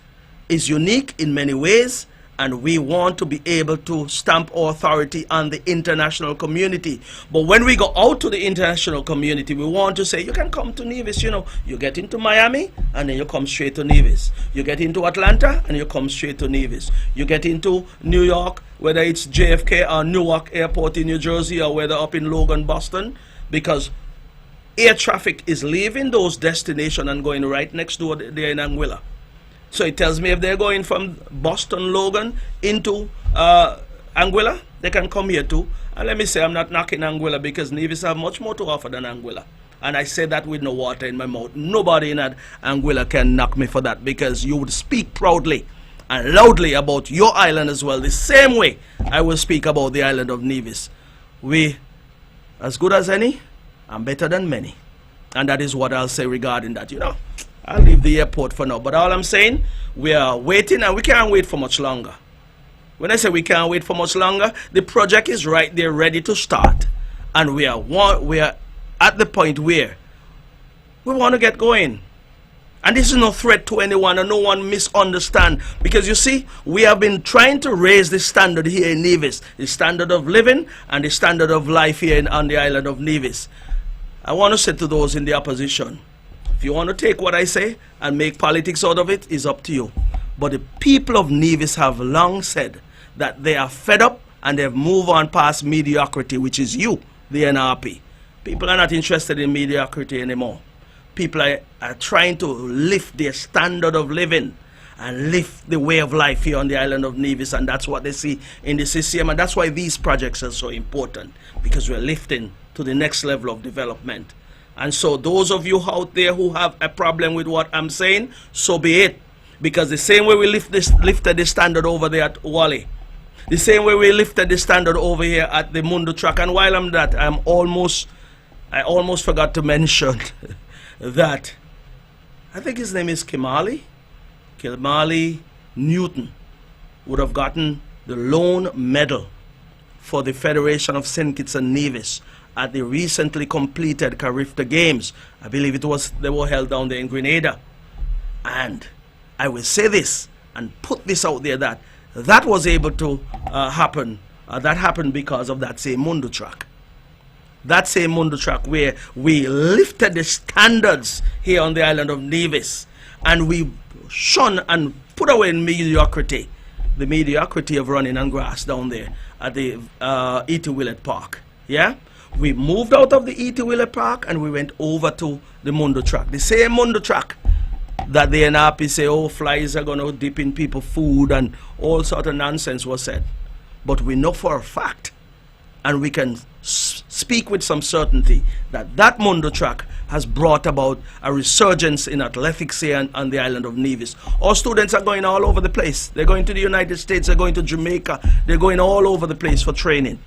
Speaker 1: is unique in many ways, and we want to be able to stamp our authority on the international community. But when we go out to the international community, we want to say, you can come to Nevis, you know, you get into Miami and then you come straight to Nevis. You get into Atlanta and you come straight to Nevis. You get into New York, whether it's JFK or Newark Airport in New Jersey, or whether up in Logan, Boston, because air traffic is leaving those destinations and going right next door there in Anguilla. So it tells me if they're going from Boston, Logan into Anguilla, they can come here too. And let me say, I'm not knocking Anguilla, because Nevis have much more to offer than Anguilla. And I say that with no water in my mouth. Nobody in Anguilla can knock me for that, because you would speak proudly and loudly about your island as well, the same way I will speak about the island of Nevis. We as good as any and better than many. And that is what I'll say regarding that, you know. I'll leave the airport for now. But all I'm saying, we are waiting, and we can't wait for much longer. When I say we can't wait for much longer, the project is right there ready to start. And we are at the point where we want to get going. And this is no threat to anyone, and no one misunderstand. Because you see, we have been trying to raise the standard here in Nevis, the standard of living and the standard of life here on the island of Nevis. I want to say to those in the opposition, if you want to take what I say and make politics out of it, is up to you. But the people of Nevis have long said that they are fed up and they've moved on past mediocrity, which is you, the NRP. People are not interested in mediocrity anymore. People are trying to lift their standard of living and lift the way of life here on the island of Nevis, and that's what they see in the CCM, and that's why these projects are so important, because we're lifting to the next level of development. And so those of you out there who have a problem with what I'm saying, so be it. Because the same way we lifted the standard over there at Wally, the same way we lifted the standard over here at the Mundo Track. And while I'm that, I almost forgot to mention that I think his name is Kimali Newton would have gotten the lone medal for the Federation of St. Kitts and Nevis at the recently completed Carifta Games. I believe they were held down there in Grenada. And I will say this and put this out there, that was able to happen. That happened because of that same Mundo Track. That same Mundo Track where we lifted the standards here on the island of Nevis. and we shun and put away mediocrity, the mediocrity of running on grass down there at the E.T. Willett Park. Yeah? We moved out of the E.T. Willett Park and we went over to the Mundo track. The same Mundo track that the NRP say, oh, flies are going to dip in people's food and all sort of nonsense was said. But we know for a fact, and we can speak with some certainty, that that Mundo track has brought about a resurgence in athletics here on the island of Nevis. Our students are going all over the place. They're going to the United States, they're going to Jamaica, they're going all over the place for training.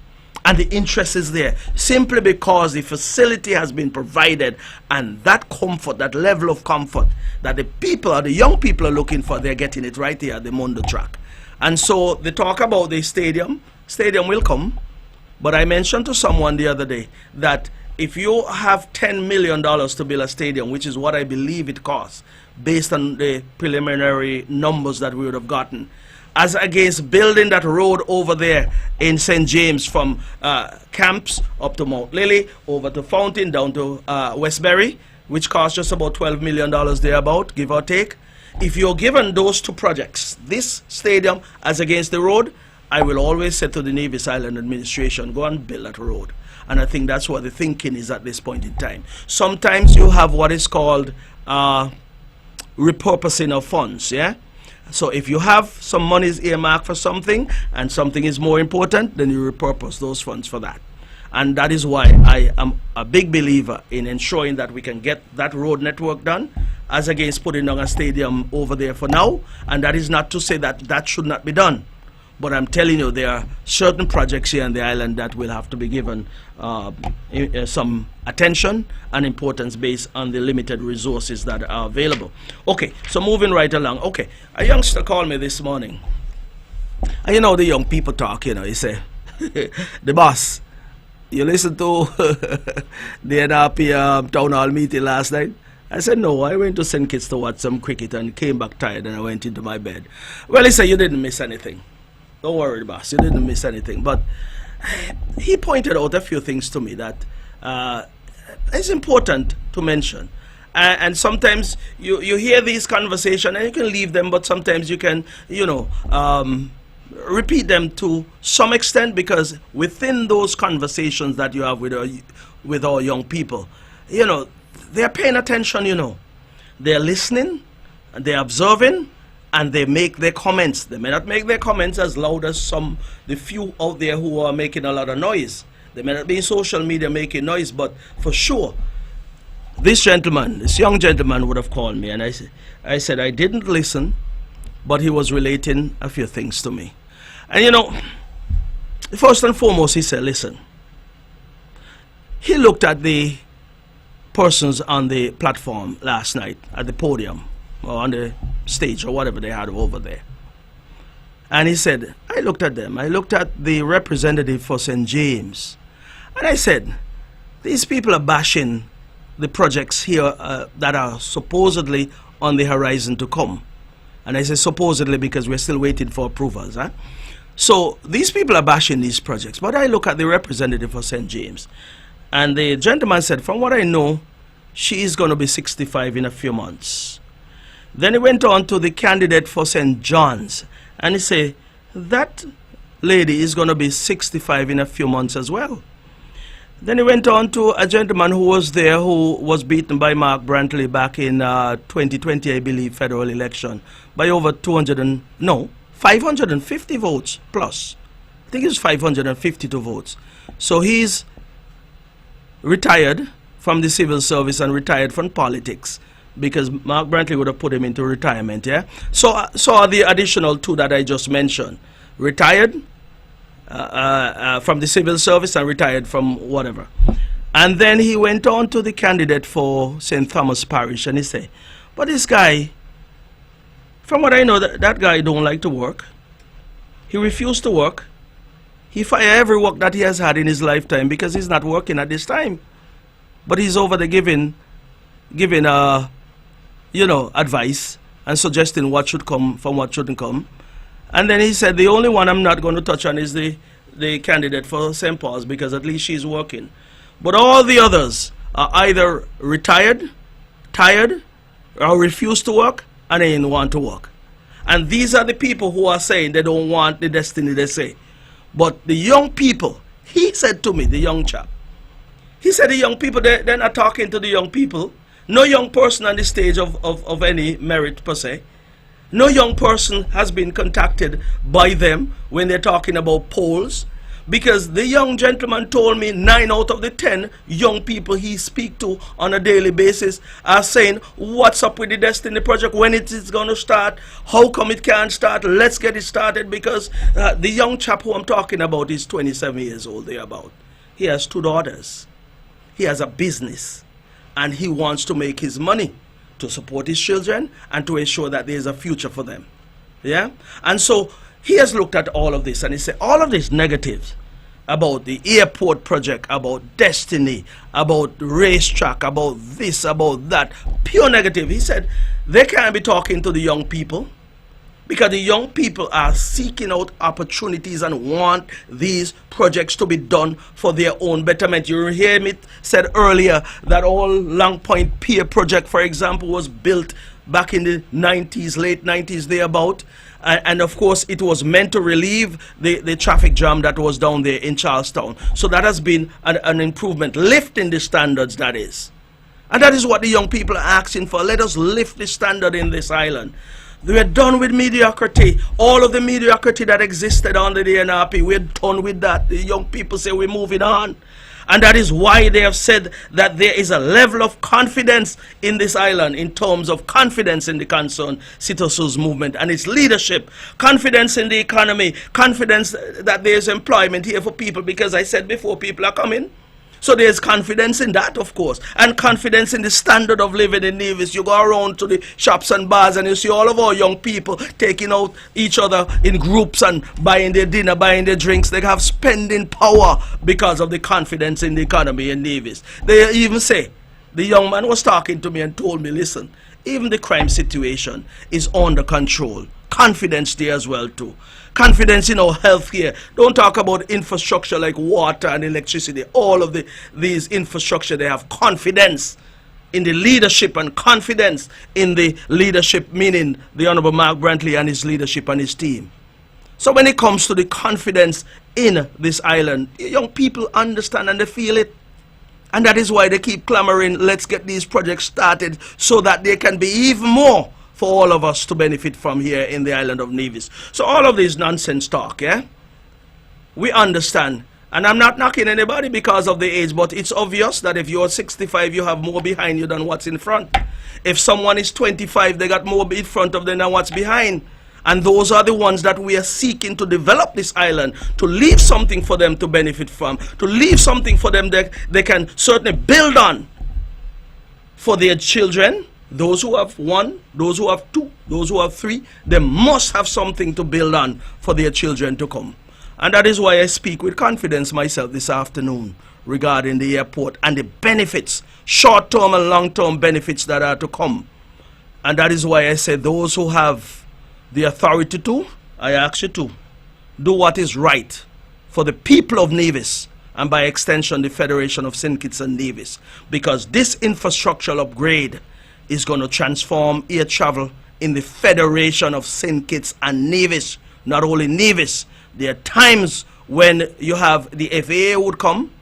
Speaker 1: And the interest is there simply because the facility has been provided, and that comfort, that level of comfort that the people, or the young people are looking for, they're getting it right here at the Mundo track. And so they talk about the stadium will come, but I mentioned to someone the other day that if you have $10 million to build a stadium, which is what I believe it costs, based on the preliminary numbers that we would have gotten, as against building that road over there in St. James from Camps up to Mount Lily, over to Fountain, down to Westbury, which costs just about $12 million thereabout, give or take. If you're given those two projects, this stadium as against the road, I will always say to the Nevis Island administration, go and build that road. And I think that's what the thinking is at this point in time. Sometimes you have what is called repurposing of funds, yeah? So if you have some monies earmarked for something and something is more important, then you repurpose those funds for that. And that is why I am a big believer in ensuring that we can get that road network done, as against putting on a stadium over there for now. And that is not to say that that should not be done. But I'm telling you, there are certain projects here on the island that will have to be given some attention and importance based on the limited resources that are available. Okay, so moving right along. Okay, a youngster called me this morning. And you know the young people talk, you know, he say, the boss, you listen to the NRP town hall meeting last night? I said, no, I went to St. Kitts to watch some cricket and came back tired and I went into my bed. Well, he said, you didn't miss anything. Don't worry, boss, you didn't miss anything. But he pointed out a few things to me that is important to mention. And sometimes you hear these conversations and you can leave them, but sometimes you can, you know, repeat them to some extent, because within those conversations that you have with our young people, you know, they're paying attention, you know. They're listening, and they're observing, and they make their comments. They may not make their comments as loud as the few out there who are making a lot of noise. They may not be in social media making noise, but for sure, this young gentleman would have called me, and I said I didn't listen, but he was relating a few things to me. And you know, first and foremost, he said, listen, he looked at the persons on the platform last night at the podium, or on the stage, or whatever they had over there. And he said, I looked at them. I looked at the representative for St. James. And I said, these people are bashing the projects here that are supposedly on the horizon to come. And I say supposedly because we're still waiting for approvals. Huh? So these people are bashing these projects. But I look at the representative for St. James. And the gentleman said, from what I know, she is going to be 65 in a few months. Then he went on to the candidate for St. John's, and he said, that lady is going to be 65 in a few months as well. Then he went on to a gentleman who was there, who was beaten by Mark Brantley back in 2020, I believe, federal election, by over 550 votes plus. I think it's 552 votes. So he's retired from the civil service and retired from politics, because Mark Brantley would have put him into retirement, yeah? So are the additional two that I just mentioned. Retired from the civil service and retired from whatever. And then he went on to the candidate for St. Thomas Parish, and he said, but this guy, from what I know, that guy don't like to work. He refused to work. He fired every work that he has had in his lifetime because he's not working at this time. But he's over there giving you know, advice and suggesting what should come from what shouldn't come. And then he said, the only one I'm not going to touch on is the candidate for St. Paul's, because at least she's working. But all the others are either retired, tired, or refuse to work, and they didn't want to work. And these are the people who are saying they don't want the destiny they say. But the young people, he said to me, the young chap, he said the young people, they're not talking to the young people. No young person on the stage of any merit per se. No young person has been contacted by them when they're talking about polls. Because the young gentleman told me 9 out of the 10 young people he speak to on a daily basis are saying, what's up with the Destiny Project, when it is going to start, how come it can't start, let's get it started. Because the young chap who I'm talking about is 27 years old, thereabout. He has 2 daughters. He has a business. And he wants to make his money to support his children and to ensure that there's a future for them. Yeah? And so he has looked at all of this and he said, all of these negatives about the airport project, about Destiny, about the racetrack, about this, about that, pure negative. He said, they can't be talking to the young people because the young people are seeking out opportunities and want these projects to be done for their own betterment. You hear me said earlier that all Long Point Pier project, for example, was built back in the 90s, late 90s, thereabout. And of course, it was meant to relieve the traffic jam that was down there in Charlestown. So that has been an improvement, lifting the standards, that is. And that is what the young people are asking for. Let us lift the standard in this island. We're done with mediocrity. All of the mediocrity that existed under the NRP, we're done with that. The young people say we're moving on. And that is why they have said that there is a level of confidence in this island in terms of confidence in the concerned citizens movement and its leadership, confidence in the economy, confidence that there is employment here for people, because I said before, people are coming. So there's confidence in that, of course, and confidence in the standard of living in Nevis. You go around to the shops and bars and you see all of our young people taking out each other in groups and buying their dinner, buying their drinks. They have spending power because of the confidence in the economy in Nevis. They even say, the young man was talking to me and told me, listen, even the crime situation is under control. Confidence there as well too. Confidence in our health here. Don't talk about infrastructure like water and electricity. All of these infrastructure, they have confidence in the leadership and confidence in the leadership, meaning the Honorable Mark Brantley and his leadership and his team. So when it comes to the confidence in this island, young people understand and they feel it. And that is why they keep clamoring, let's get these projects started so that there can be even more for all of us to benefit from here in the island of Nevis. So all of this nonsense talk, yeah? We understand. And I'm not knocking anybody because of the age, but it's obvious that if you're 65, you have more behind you than what's in front. If someone is 25, they got more in front of them than what's behind. And those are the ones that we are seeking to develop this island, to leave something for them to benefit from, to leave something for them that they can certainly build on for their children. Those who have 1, those who have 2, those who have 3, they must have something to build on for their children to come. And that is why I speak with confidence myself this afternoon regarding the airport and the benefits, short-term and long-term benefits that are to come. And that is why I say those who have the authority to, I ask you to do what is right for the people of Nevis and by extension the Federation of St. Kitts and Nevis, because this infrastructural upgrade is going to transform air travel in the Federation of St. Kitts and Nevis. Not only Nevis, there are times when you have the FAA would come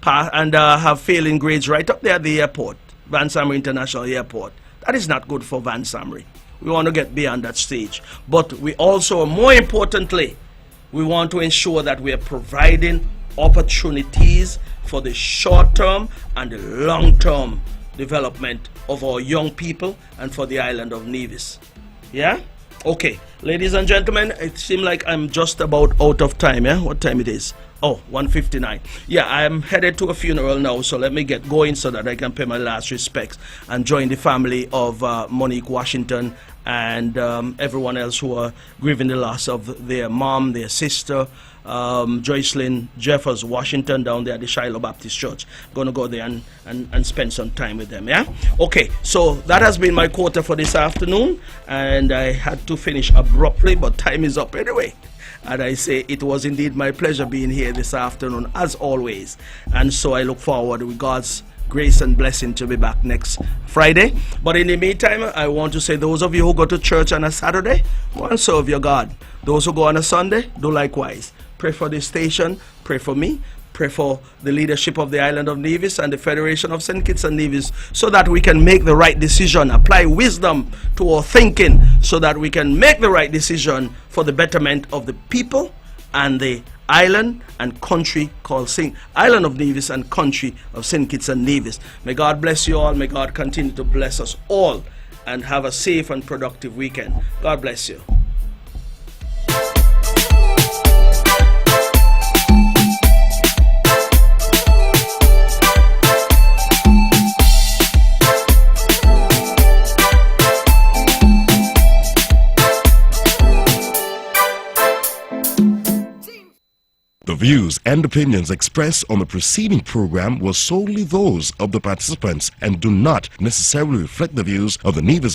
Speaker 1: and have failing grades right up there at the airport, Van Samry International Airport. That is not good for Van Samry. We want to get beyond that stage. But we also, more importantly, we want to ensure that we are providing opportunities for the short-term and the long-term development of our young people and for the island of Nevis. Yeah? Okay, ladies and gentlemen, it seems like I'm just about out of time. Yeah? What time it is? Oh, 1:59. Yeah, I'm headed to a funeral now, so let me get going so that I can pay my last respects and join the family of Monique Washington and everyone else who are grieving the loss of their mom, their sister, Joycelyn Jeffers Washington down there at the Shiloh Baptist Church. Going to go there and spend some time with them, yeah? Okay, so that has been my quota for this afternoon, and I had to finish abruptly, but time is up anyway. And I say it was indeed my pleasure being here this afternoon, as always. And so I look forward, with God's grace and blessing to be back next Friday. But in the meantime, I want to say, those of you who go to church on a Saturday, go and serve your God. Those who go on a Sunday, do likewise. Pray for this station, pray for me, pray for the leadership of the island of Nevis and the Federation of St. Kitts and Nevis, so that we can make the right decision, apply wisdom to our thinking, so that we can make the right decision for the betterment of the people and the island and country called Island of Nevis and country of St. Kitts and Nevis. May God bless you all. May God continue to bless us all, and have a safe and productive weekend. God bless you.
Speaker 2: The views and opinions expressed on the preceding program were solely those of the participants and do not necessarily reflect the views of the Nevis